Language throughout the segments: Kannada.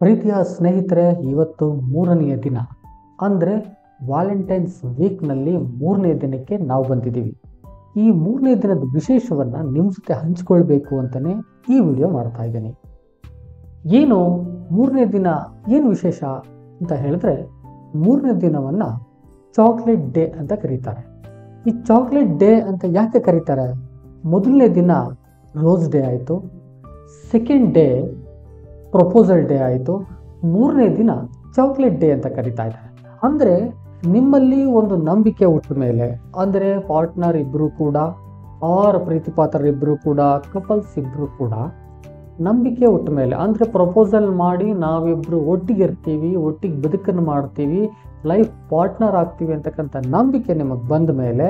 ಪ್ರೀತಿಯ ಸ್ನೇಹಿತರೆ, ಇವತ್ತು ಮೂರನೆಯ ದಿನ ಅಂದರೆ ವ್ಯಾಲೆಂಟೈನ್ಸ್ ವೀಕ್ನಲ್ಲಿ ಮೂರನೇ ದಿನಕ್ಕೆ ನಾವು ಬಂದಿದ್ದೀವಿ. ಈ ಮೂರನೇ ದಿನದ ವಿಶೇಷವನ್ನು ನಿಮ್ಮ ಜೊತೆ ಹಂಚಿಕೊಳ್ಬೇಕು ಅಂತಲೇ ಈ ವಿಡಿಯೋ ಮಾಡ್ತಾ ಇದ್ದೀನಿ. ಏನು ಮೂರನೇ ದಿನ ಏನು ವಿಶೇಷ ಅಂತ ಹೇಳಿದ್ರೆ, ಮೂರನೇ ದಿನವನ್ನು ಚಾಕ್ಲೇಟ್ ಡೇ ಅಂತ ಕರೀತಾರೆ. ಈ ಚಾಕ್ಲೇಟ್ ಡೇ ಅಂತ ಯಾಕೆ ಕರೀತಾರೆ? ಮೊದಲನೇ ದಿನ ರೋಸ್ ಡೇ ಆಯಿತು, ಸೆಕೆಂಡ್ ಡೇ ಪ್ರಪೋಸಲ್ ಡೇ ಆಯಿತು, ಮೂರನೇ ದಿನ ಚಾಕ್ಲೇಟ್ ಡೇ ಅಂತ ಕರೀತಾ ಇದ್ದಾರೆ. ಅಂದರೆ ನಿಮ್ಮಲ್ಲಿ ಒಂದು ನಂಬಿಕೆ ಹುಟ್ಟ ಮೇಲೆ, ಅಂದರೆ ಪಾರ್ಟ್ನರ್ ಇಬ್ಬರು ಕೂಡ ಪ್ರೀತಿ ಪಾತ್ರರಿಬ್ಬರು ಕೂಡ ಕಪಲ್ಸ್ ಇಬ್ಬರು ಕೂಡ ನಂಬಿಕೆ ಹುಟ್ಟ ಮೇಲೆ, ಅಂದರೆ ಪ್ರಪೋಸಲ್ ಮಾಡಿ ನಾವಿಬ್ಬರು ಒಟ್ಟಿಗೆ ಇರ್ತೀವಿ, ಒಟ್ಟಿಗೆ ಬದುಕನ್ನು ಮಾಡ್ತೀವಿ, ಲೈಫ್ ಪಾರ್ಟ್ನರ್ ಆಗ್ತೀವಿ ಅಂತಕ್ಕಂಥ ನಂಬಿಕೆ ನಿಮಗೆ ಬಂದ ಮೇಲೆ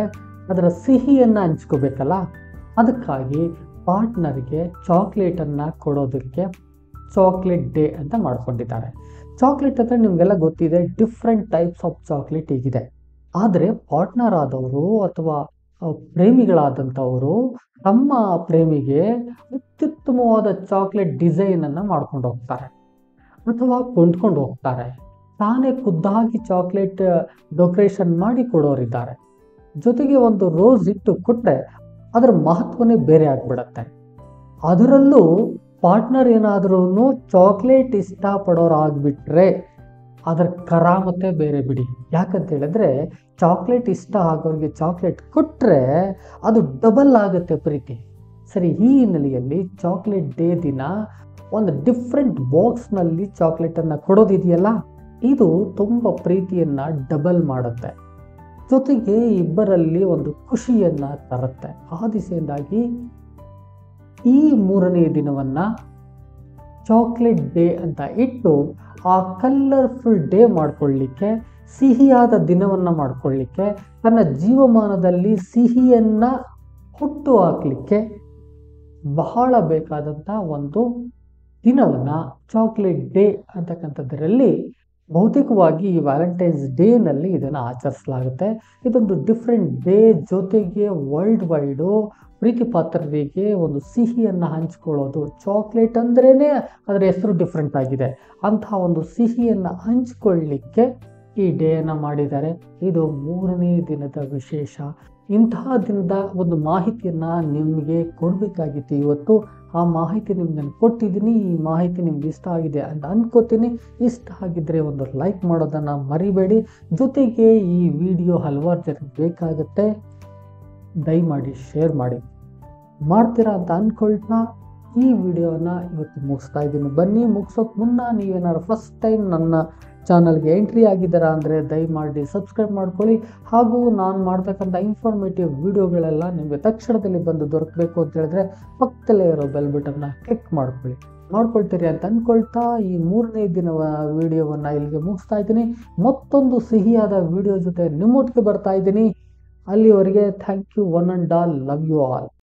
ಅದರ ಸಿಹಿಯನ್ನು ಹಂಚ್ಕೋಬೇಕಲ್ಲ. ಅದಕ್ಕಾಗಿ ಪಾರ್ಟ್ನರ್ಗೆ ಚಾಕ್ಲೇಟನ್ನು ಕೊಡೋದಕ್ಕೆ ಚಾಕ್ಲೇಟ್ ಡೇ ಅಂತ ಮಾಡ್ಕೊಂಡಿದ್ದಾರೆ. ಚಾಕ್ಲೇಟ್ ಅಂದರೆ ನಿಮಗೆಲ್ಲ ಗೊತ್ತಿದೆ, ಡಿಫ್ರೆಂಟ್ ಟೈಪ್ಸ್ ಆಫ್ ಚಾಕ್ಲೇಟ್ ಹೀಗಿದೆ. ಆದರೆ ಪಾರ್ಟ್ನರ್ ಆದವರು ಅಥವಾ ಪ್ರೇಮಿಗಳಾದಂಥವರು ತಮ್ಮ ಪ್ರೇಮಿಗೆ ಅತ್ಯುತ್ತಮವಾದ ಚಾಕ್ಲೇಟ್ ಡಿಸೈನನ್ನು ಮಾಡ್ಕೊಂಡು ಹೋಗ್ತಾರೆ ಅಥವಾ ಕೊಂಡ್ಕೊಂಡು ಹೋಗ್ತಾರೆ. ತಾನೇ ಖುದ್ದಾಗಿ ಚಾಕ್ಲೇಟ್ ಡೆಕೋರೇಷನ್ ಮಾಡಿ ಕೊಡೋರಿದ್ದಾರೆ. ಜೊತೆಗೆ ಒಂದು ರೋಸ್ ಇಟ್ಟು ಕೊಟ್ಟರೆ ಅದರ ಮಹತ್ವನೇ ಬೇರೆ ಆಗಿಬಿಡತ್ತೆ. ಅದರಲ್ಲೂ ಪಾರ್ಟ್ನರ್ ಏನಾದ್ರೂ ಚಾಕ್ಲೇಟ್ ಇಷ್ಟಪಡೋರಾಗ್ಬಿಟ್ರೆ ಅದರ ಕರಾಮತೆ ಬೇರೆ ಬಿಡಿ. ಯಾಕಂತ ಹೇಳಿದ್ರೆ, ಚಾಕ್ಲೇಟ್ ಇಷ್ಟ ಆಗೋರಿಗೆ ಚಾಕ್ಲೇಟ್ ಕೊಟ್ಟರೆ ಅದು ಡಬಲ್ ಆಗುತ್ತೆ ಪ್ರೀತಿ. ಸರಿ, ಈ ಹಿನ್ನೆಲೆಯಲ್ಲಿ ಚಾಕ್ಲೇಟ್ ಡೇ ದಿನ ಒಂದು ಡಿಫ್ರೆಂಟ್ ಬಾಕ್ಸ್ನಲ್ಲಿ ಚಾಕ್ಲೇಟನ್ನು ಕೊಡೋದಿದೆಯಲ್ಲ, ಇದು ತುಂಬ ಪ್ರೀತಿಯನ್ನು ಡಬಲ್ ಮಾಡುತ್ತೆ. ಜೊತೆಗೆ ಇಬ್ಬರಲ್ಲಿ ಒಂದು ಖುಷಿಯನ್ನು ತರುತ್ತೆ. ಆ ದಿಸೆಯಿಂದಾಗಿ ಈ ಮೂರನೇ ದಿನವನ್ನು ಚಾಕ್ಲೇಟ್ ಡೇ ಅಂತ ಇಟ್ಟು ಆ ಕಲರ್ಫುಲ್ ಡೇ ಮಾಡ್ಕೊಳ್ಳಿಕ್ಕೆ, ಸಿಹಿಯಾದ ದಿನವನ್ನು ಮಾಡ್ಕೊಳ್ಳಿಕ್ಕೆ, ತನ್ನ ಜೀವಮಾನದಲ್ಲಿ ಸಿಹಿಯನ್ನು ಹುಟ್ಟು ಹಾಕಲಿಕ್ಕೆ ಬಹಳ ಬೇಕಾದಂಥ ಒಂದು ದಿನವನ್ನು ಚಾಕ್ಲೇಟ್ ಡೇ ಅಂತಕ್ಕಂಥದ್ದರಲ್ಲಿ ಬಹುತೇಕವಾಗಿ ಈ ವ್ಯಾಲೆಂಟೈನ್ಸ್ ಡೇನಲ್ಲಿ ಇದನ್ನು ಆಚರಿಸಲಾಗುತ್ತೆ. ಇದೊಂದು ಡಿಫ್ರೆಂಟ್ ಡೇ. ಜೊತೆಗೆ ವರ್ಲ್ಡ್ ವೈಡು ಪ್ರೀತಿ ಪಾತ್ರರಿಗೆ ಒಂದು ಸಿಹಿಯನ್ನು ಹಂಚ್ಕೊಳ್ಳೋದು, ಚಾಕ್ಲೇಟ್ ಅಂದ್ರೇ ಅದರ ಹೆಸರು ಡಿಫ್ರೆಂಟ್ ಆಗಿದೆ, ಅಂತಹ ಒಂದು ಸಿಹಿಯನ್ನು ಹಂಚ್ಕೊಳ್ಳಿಕ್ಕೆ ಈ ಡೇಯನ್ನು ಮಾಡಿದ್ದಾರೆ. ಇದು ಮೂರನೇ ದಿನದ ವಿಶೇಷ. ಇಂತಹ ದಿನದ ಒಂದು ಮಾಹಿತಿಯನ್ನು ನಿಮಗೆ ಕೊಡಬೇಕಾಗಿತ್ತು ಇವತ್ತು. ಆ ಮಾಹಿತಿ ನಿಮ್ಗೆ ನಾನು ಕೊಟ್ಟಿದ್ದೀನಿ. ಈ ಮಾಹಿತಿ ನಿಮ್ಗೆ ಇಷ್ಟ ಆಗಿದೆ ಅಂತ ಅಂದ್ಕೋತೀನಿ. ಇಷ್ಟ ಆಗಿದ್ದರೆ ಒಂದು ಲೈಕ್ ಮಾಡೋದನ್ನು ಮರಿಬೇಡಿ. ಜೊತೆಗೆ ಈ ವಿಡಿಯೋ ಹಲವಾರು ಜನಕ್ಕೆ ಬೇಕಾಗುತ್ತೆ, ದಯಮಾಡಿ ಶೇರ್ ಮಾಡ್ತೀರಾ ಅಂತ ಅಂದ್ಕೊಳ್ತಾ ಈ ವಿಡಿಯೋನ ಇವತ್ತು ಮುಗಿಸ್ತಾ ಇದ್ದೀನಿ. ಬನ್ನಿ, ಮುಗಿಸೋಕೆ ಮುನ್ನ ನೀವೇನಾದ್ರು ಫಸ್ಟ್ ಟೈಮ್ ನನ್ನ ಚಾನಲ್ಗೆ ಎಂಟ್ರಿ ಆಗಿದ್ದೀರಾ ಅಂದರೆ ದಯಮಾಡಿ ಸಬ್ಸ್ಕ್ರೈಬ್ ಮಾಡ್ಕೊಳ್ಳಿ. ಹಾಗೂ ನಾನು ಮಾಡ್ತಕ್ಕಂಥ ಇನ್ಫಾರ್ಮೇಟಿವ್ ವಿಡಿಯೋಗಳೆಲ್ಲ ನಿಮಗೆ ತಕ್ಷಣದಲ್ಲಿ ಬಂದು ದೊರಕಬೇಕು ಅಂತ ಹೇಳಿದ್ರೆ ಪಕ್ಕದಲ್ಲೇ ಇರೋ ಬೆಲ್ ಬಟನ್ನ ಕ್ಲಿಕ್ ಮಾಡ್ಕೊಳ್ತೀರಿ ಅಂತ ಅಂದ್ಕೊಳ್ತಾ ಈ ಮೂರನೇ ದಿನದ ವಿಡಿಯೋವನ್ನು ಇಲ್ಲಿಗೆ ಮುಗಿಸ್ತಾ ಇದ್ದೀನಿ. ಮತ್ತೊಂದು ಸಿಹಿಯಾದ ವಿಡಿಯೋ ಜೊತೆ ನಿಮ್ಮೊಟ್ಟಿಗೆ ಬರ್ತಾ ಇದ್ದೀನಿ. ಅಲ್ಲಿವರೆಗೆ thank you, one and all, love you all.